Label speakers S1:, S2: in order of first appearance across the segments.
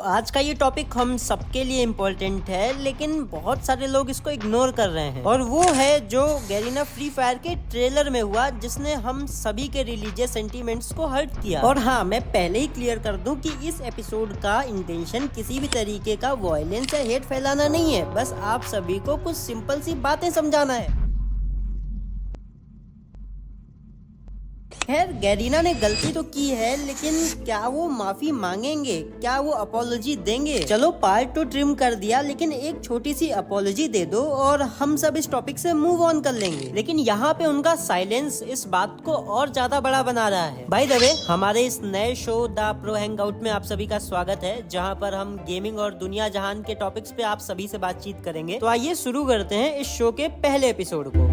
S1: आज का ये टॉपिक हम सबके लिए इम्पोर्टेंट है, लेकिन बहुत सारे लोग इसको इग्नोर कर रहे हैं और वो है जो गैरीना फ्री फायर के ट्रेलर में हुआ, जिसने हम सभी के रिलीजियस सेंटीमेंट्स को हर्ट किया। और हाँ, मैं पहले ही क्लियर कर दूं कि इस एपिसोड का इंटेंशन किसी भी तरीके का वायलेंस या हेट फैलाना नहीं है, बस आप सभी को कुछ सिंपल सी बातें समझाना है। खैर, गैरीना ने गलती तो की है, लेकिन क्या वो माफी मांगेंगे? क्या वो अपॉलॉजी देंगे? चलो, पार्ट तो ट्रिम कर दिया, लेकिन एक छोटी सी अपॉलॉजी दे दो और हम सब इस टॉपिक से मूव ऑन कर लेंगे। लेकिन यहाँ पे उनका साइलेंस इस बात को और ज्यादा बड़ा बना रहा है। बाय द वे, हमारे इस नए शो द प्रो हैंगआउट में आप सभी का स्वागत है, जहाँ पर हम गेमिंग और दुनिया जहान के टॉपिक्स पे आप सभी से बातचीत करेंगे। तो आइए शुरू करते हैं इस शो के पहले एपिसोड को।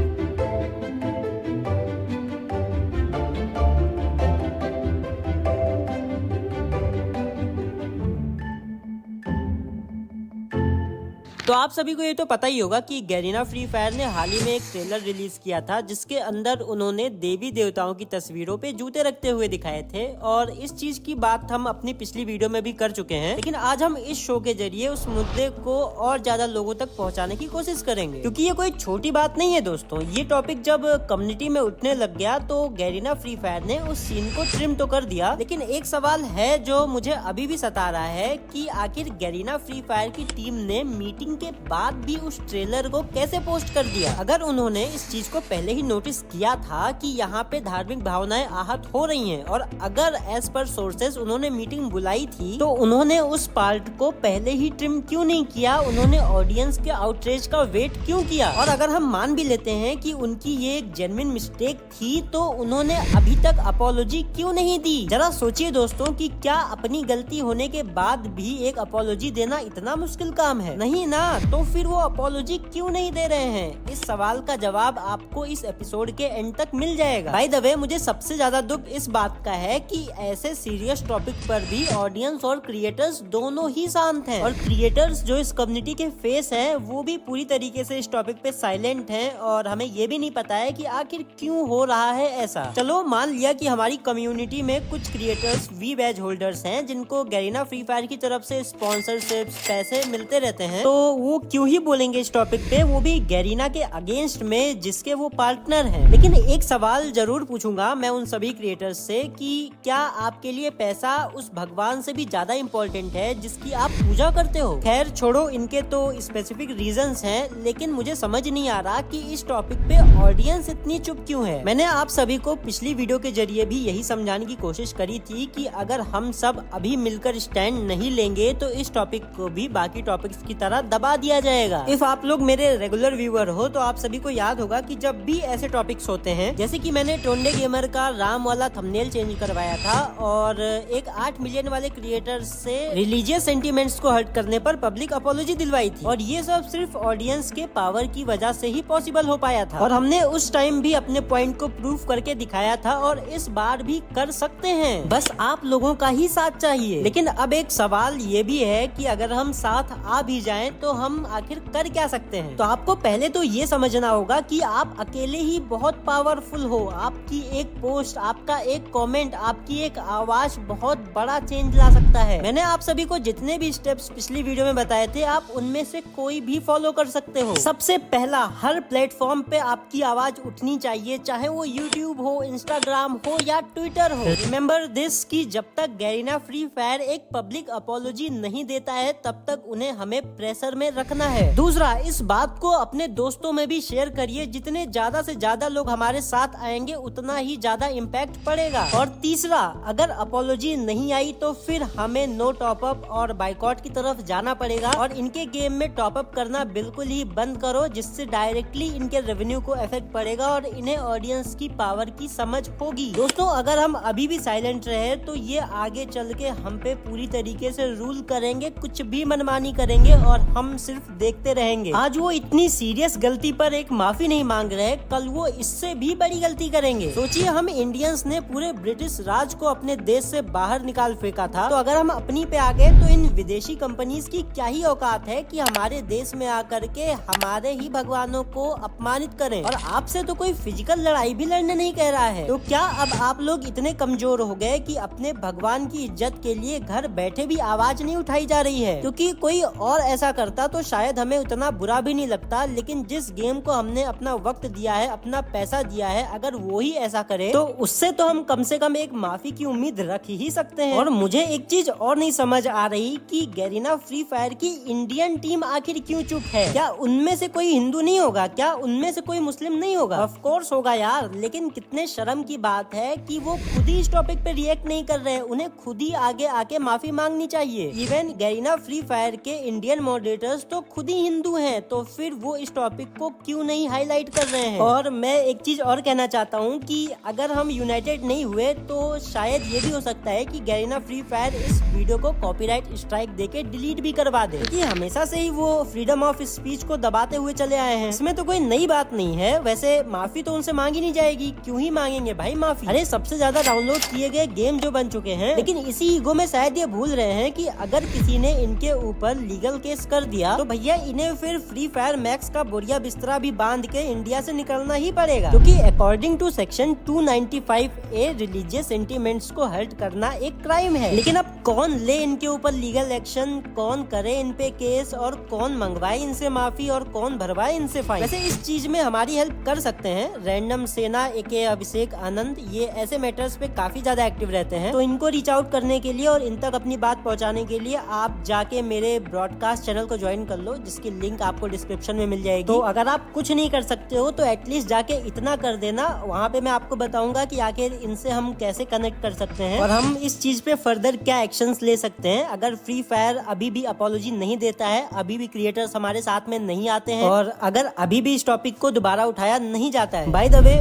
S1: तो आप सभी को ये तो पता ही होगा कि गैरीना फ्री फायर ने हाल ही में एक ट्रेलर रिलीज किया था, जिसके अंदर उन्होंने देवी देवताओं की तस्वीरों पे जूते रखते हुए दिखाए थे। और इस चीज की बात हम अपनी पिछली वीडियो में भी कर चुके हैं, लेकिन आज हम इस शो के जरिए उस मुद्दे को और ज्यादा लोगों तक पहुंचाने की कोशिश करेंगे, क्योंकि ये कोई छोटी बात नहीं है दोस्तों। ये टॉपिक जब कम्युनिटी में उठने लग गया तो गैरीना फ्री फायर ने उस सीन को ट्रिम तो कर दिया, लेकिन एक सवाल है जो मुझे अभी भी सता रहा है कि आखिर गैरीना फ्री फायर की टीम ने मीटिंग के बाद भी उस ट्रेलर को कैसे पोस्ट कर दिया। अगर उन्होंने इस चीज को पहले ही नोटिस किया था कि यहाँ पे धार्मिक भावनाएं आहत हो रही हैं, और अगर एज पर सोर्सेस उन्होंने मीटिंग बुलाई थी, तो उन्होंने उस पार्ट को पहले ही ट्रिम क्यों नहीं किया? उन्होंने ऑडियंस के आउटरीच का वेट क्यों किया? और अगर हम मान भी लेते हैं कि उनकी ये एक जेन्युइन मिस्टेक थी, तो उन्होंने अभी तक अपॉलॉजी क्यों नहीं दी? जरा सोचिए दोस्तों कि क्या अपनी गलती होने के बाद भी एक अपॉलॉजी देना इतना मुश्किल काम है? नहीं ना, तो फिर वो अपॉलॉजी क्यों नहीं दे रहे हैं? इस सवाल का जवाब आपको इस एपिसोड के एंड तक मिल जाएगा। बाय द वे, मुझे सबसे ज्यादा दुख इस बात का है कि ऐसे सीरियस टॉपिक पर भी ऑडियंस और क्रिएटर्स दोनों ही शांत हैं, और क्रिएटर्स जो इस कम्युनिटी के फेस हैं, वो भी पूरी तरीके से इस टॉपिक पे साइलेंट हैं, और हमें ये भी नहीं पता है कि आखिर क्यों हो रहा है ऐसा। चलो, मान लिया कि हमारी कम्युनिटी में कुछ क्रिएटर्स वी बैज होल्डर्स हैं, जिनको गैरीना फ्री फायर की तरफ से स्पॉन्सरशिप्स, पैसे मिलते रहते हैं, तो वो क्यों ही बोलेंगे इस टॉपिक पे, वो भी गैरीना के अगेंस्ट में, जिसके वो पार्टनर हैं। लेकिन एक सवाल जरूर पूछूंगा मैं उन सभी क्रिएटर्स से कि क्या आपके लिए पैसा उस भगवान से भी ज्यादा इम्पोर्टेंट है जिसकी आप पूजा करते हो? खैर छोड़ो, इनके तो स्पेसिफिक रीजंस हैं, लेकिन मुझे समझ नहीं आ रहा कि इस टॉपिक पे ऑडियंस इतनी चुप क्यों है। मैंने आप सभी को पिछली वीडियो के जरिए भी यही समझाने की कोशिश करी थी कि अगर हम सब अभी मिलकर स्टैंड नहीं लेंगे तो इस टॉपिक को भी बाकी टॉपिक्स की तरह दबा दिया जाएगा। इफ आप लोग मेरे रेगुलर व्यूअर हो तो आप सभी को याद होगा कि जब भी ऐसे टॉपिक्स होते हैं, जैसे कि मैंने टोंडे गेमर का राम वाला थंबनेल चेंज करवाया था और एक 8 मिलियन वाले क्रिएटर से रिलीजियस सेंटीमेंट्स को हर्ट करने पर पब्लिक अपॉलॉजी दिलवाई थी, और ये सब सिर्फ ऑडियंस के पावर की वजह से ही पॉसिबल हो पाया था, और हमने उस टाइम भी अपने पॉइंट को प्रूव करके दिखाया था, और इस बार भी कर सकते हैं, बस आप लोगों का ही साथ चाहिए। लेकिन अब एक सवाल ये भी है कि अगर हम साथ आ भी जाएं तो हम आखिर कर क्या सकते हैं? तो आपको पहले तो ये समझना होगा कि आप अकेले ही बहुत पावरफुल हो। आपकी एक पोस्ट, आपका एक कमेंट, आपकी एक आवाज बहुत बड़ा चेंज ला सकता है। मैंने आप सभी को जितने भी स्टेप्स पिछली वीडियो में बताए थे, आप उनमें से कोई भी फॉलो कर सकते हो। सबसे पहला, हर प्लेटफॉर्म पे आपकी आवाज उठनी चाहिए, चाहे वो यूट्यूब हो, इंस्टाग्राम हो या ट्विटर हो। रिमेम्बर दिस कि जब तक गैरीना फ्री फायर एक पब्लिक अपॉलॉजी नहीं देता है, तब तक उन्हें हमें प्रेशर में रखना है। दूसरा, इस बात को अपने दोस्तों में भी शेयर करिए। जितने ज्यादा से ज्यादा लोग हमारे साथ आएंगे, उतना ही ज्यादा इम्पैक्ट पड़ेगा। और तीसरा, अगर अपॉलॉजी नहीं आई तो फिर हमें नो टॉपअप और बाइकॉट की तरफ जाना पड़ेगा, और इनके गेम में टॉपअप करना बिल्कुल ही बंद करो, जिससे डायरेक्टली इनके रेवेन्यू को इफेक्ट पड़ेगा और इन्हें ऑडियंस की पावर की समझ होगी। दोस्तों, अगर हम अभी भी साइलेंट रहे तो ये आगे चल के हम पे पूरी तरीके से रूल करेंगे, कुछ भी मनमानी करेंगे, और हम हम सिर्फ देखते रहेंगे। आज वो इतनी सीरियस गलती पर एक माफी नहीं मांग रहे, कल वो इससे भी बड़ी गलती करेंगे। सोचिए, हम इंडियंस ने पूरे ब्रिटिश राज को अपने देश से बाहर निकाल फेंका था, तो अगर हम अपनी पे आ गए तो इन विदेशी कंपनीज की क्या ही औकात है कि हमारे देश में आकर के हमारे ही भगवानों को अपमानित करें। और आपसे तो कोई फिजिकल लड़ाई भी लड़ने नहीं कह रहा है। तो क्या अब आप लोग इतने कमजोर हो गए कि अपने भगवान की इज्जत के लिए घर बैठे भी आवाज नहीं उठाई जा रही है? क्योंकि कोई और ऐसा करता तो शायद हमें उतना बुरा भी नहीं लगता, लेकिन जिस गेम को हमने अपना वक्त दिया है, अपना पैसा दिया है, अगर वो ही ऐसा करे तो उससे तो हम कम से कम एक माफी की उम्मीद रख ही सकते हैं। और मुझे एक चीज और नहीं समझ आ रही कि गैरीना फ्री फायर की इंडियन टीम आखिर क्यों चुप है? क्या उनमें से कोई हिंदू नहीं होगा? क्या उनमें से कोई मुस्लिम नहीं होगा? ऑफ कोर्स होगा यार, लेकिन कितने शर्म की बात है कि वो खुद ही इस टॉपिक पे रिएक्ट नहीं कर रहे हैं। उन्हें खुद ही आगे आके माफी मांगनी चाहिए। इवन गैरीना फ्री फायर के इंडियन मॉडरेटर्स तो खुद ही हिंदू हैं, तो फिर वो इस टॉपिक को क्यों नहीं हाईलाइट कर रहे हैं? और मैं एक चीज और कहना चाहता हूँ कि अगर हम यूनाइटेड नहीं हुए तो शायद ये भी हो सकता है कि गैरीना फ्री फायर इस वीडियो को कॉपीराइट स्ट्राइक देके डिलीट भी करवा दे, क्योंकि हमेशा से ही वो फ्रीडम ऑफ स्पीच को दबाते हुए चले आए हैं। इसमें तो कोई नई बात नहीं है। वैसे माफी तो उनसे मांगी नहीं जाएगी, क्यों ही मांगेंगे भाई माफी? अरे सबसे ज्यादा डाउनलोड किए गए गेम जो बन चुके हैं, लेकिन इसी ईगो में शायद ये भूल रहे हैं कि अगर किसी ने इनके ऊपर लीगल केस कर दिया तो भैया इन्हें फिर फ्री फायर मैक्स का बोरिया बिस्तरा भी बांध के इंडिया से निकलना ही पड़ेगा, क्योंकि according to section 295A religious sentiments को हर्ट करना एक क्राइम है। लेकिन अब कौन ले इनके ऊपर लीगल एक्शन, कौन करे इन पे केस, और कौन मंगवाए इनसे माफी और कौन भरवाए इनसे फाइन? वैसे इस चीज में हमारी हेल्प कर सकते हैं रैंडम सेना एके अभिषेक आनंद। ये ऐसे मैटर्स पे काफी ज्यादा एक्टिव रहते हैं, तो इनको रीच आउट करने के लिए और इन तक अपनी बात पहुंचाने के लिए आप जाके मेरे ब्रॉडकास्ट चैनल को ज्वाइन कर लो, जिसकी लिंक आपको डिस्क्रिप्शन में मिल जाएगी। तो अगर आप कुछ नहीं कर सकते हो तो एटलीस्ट जाके इतना कर देना। वहाँ पे मैं आपको बताऊंगा कि आखिर इनसे हम कैसे कनेक्ट कर सकते हैं और हम इस चीज पे फर्दर क्या एक्शंस ले सकते हैं। अगर फ्री फायर अभी भी अपॉलॉजी नहीं देता है, अभी भी क्रिएटर्स हमारे साथ में नहीं आते हैं, और अगर अभी भी इस टॉपिक को दोबारा उठाया नहीं जाता है। बाय द वे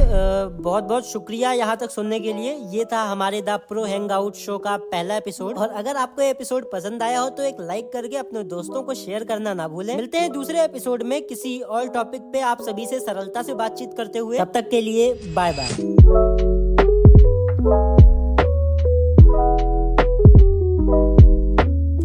S1: बहुत बहुत शुक्रिया यहाँ तक सुनने के लिए। ये था हमारे the pro hang out show का पहला एपिसोड, और अगर आपको एपिसोड पसंद आया हो तो एक लाइक करके अपने दोस्तों को शेयर करना ना भूलें। मिलते हैं दूसरे एपिसोड में किसी और टॉपिक पे आप सभी से सरलता से बातचीत करते हुए। तब तक के लिए बाय बाय।